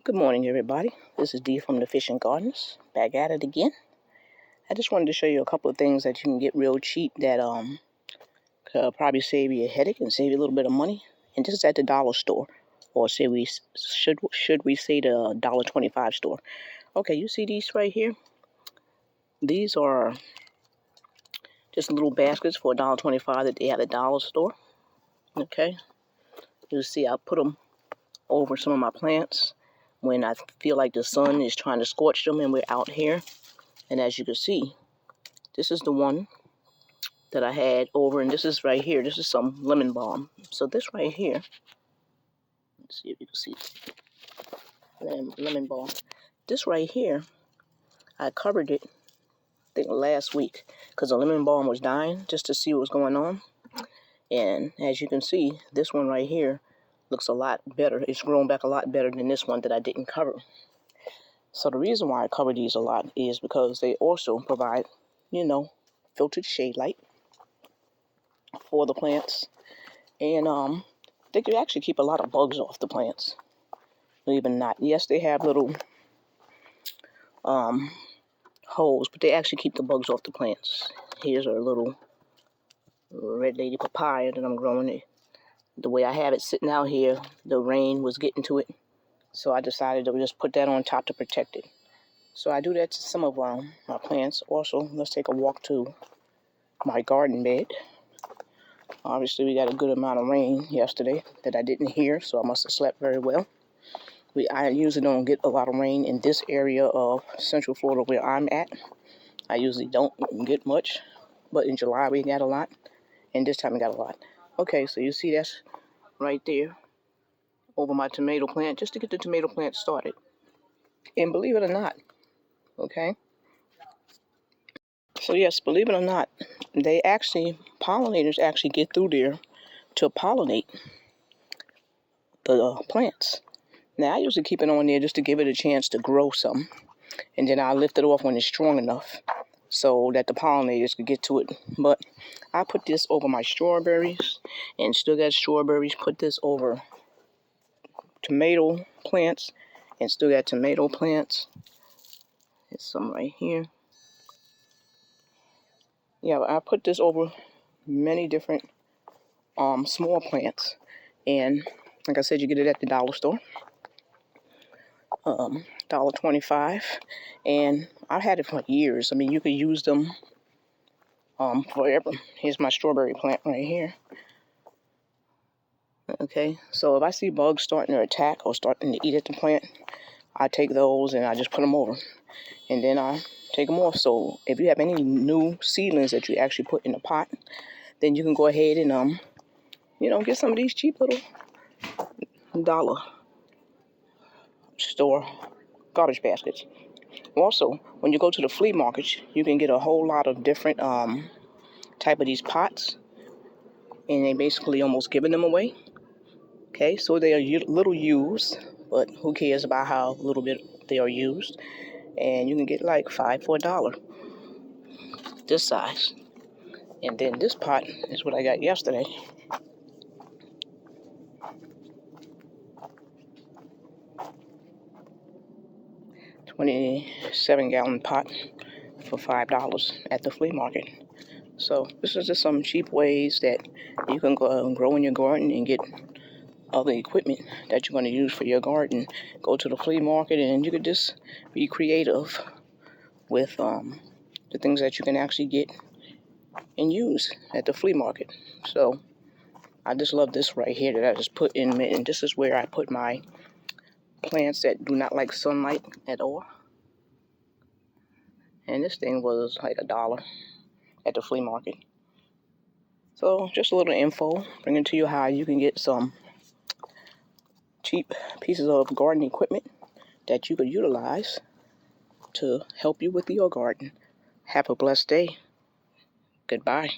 Good morning, everybody. This is Dee from the Fishing Gardens, back at it again. I just wanted to show you a couple of things that you can get real cheap that could probably save you a headache and save you a little bit of money. And this is at the dollar store, or should we say the $1.25 store? Okay, you see these right here? These are just little baskets for $1.25 that they have at the dollar store. Okay, you see I put them over some of my plants when I feel like the sun is trying to scorch them and we're out here. And as you can see, this is the one that I had over, and this is right here. This is some lemon balm. So this right here, let's see if you can see lemon balm. This right here, I covered it, I think last week, because the lemon balm was dying, just to see what was going on. And as you can see, this one right here looks a lot better. It's grown back a lot better than this one that I didn't cover. So the reason why I cover these a lot is because they also provide, filtered shade light for the plants. And they could actually keep a lot of bugs off the plants, believe it or not. Yes, they have little holes, but they actually keep the bugs off the plants. Here's our little red lady papaya that I'm growing. The way I have it sitting out here, the rain was getting to it, so I decided to just put that on top to protect it. So I do that to some of my plants. Also, let's take a walk to my garden bed. Obviously, we got a good amount of rain yesterday that I didn't hear, so I must have slept very well. I usually don't get a lot of rain in this area of Central Florida where I'm at. I usually don't get much, but in July we got a lot, and this time we got a lot. Okay, so you see that's right there over my tomato plant, just to get the tomato plant started. And believe it or not, okay? So yes, believe it or not, pollinators actually get through there to pollinate the plants. Now, I usually keep it on there just to give it a chance to grow some, and then I lift it off when it's strong enough so that the pollinators could get to it. But I put this over my strawberries, and still got strawberries. Put this over tomato plants, and still got tomato plants. There's some right here. Yeah, I put this over many different small plants, and like I said, you get it at the dollar store. $1.25, and I've had it for years. I mean, you could use them forever. Here's my strawberry plant right here. Okay, so if I see bugs starting to attack or starting to eat at the plant, I take those and I just put them over, and then I take them off. So if you have any new seedlings that you actually put in a pot, then you can go ahead and get some of these cheap little dollar store garbage baskets. Also, when you go to the flea markets, you can get a whole lot of different type of these pots, and they basically almost giving them away. Okay, so they are little used, but who cares about how little bit they are used? And you can get like 5 for $1, this size. And then this pot is what I got yesterday. $27-gallon pot for $5 at the flea market. So this is just some cheap ways that you can go and grow in your garden and get other equipment that you're going to use for your garden. Go to the flea market and you could just be creative with the things that you can actually get and use at the flea market. So I just love this right here that I just put in, and this is where I put my plants that do not like sunlight at all. And this thing was like $1 at the flea market. So just a little info, bringing to you how you can get some cheap pieces of garden equipment that you could utilize to help you with your garden. Have a blessed day. Goodbye.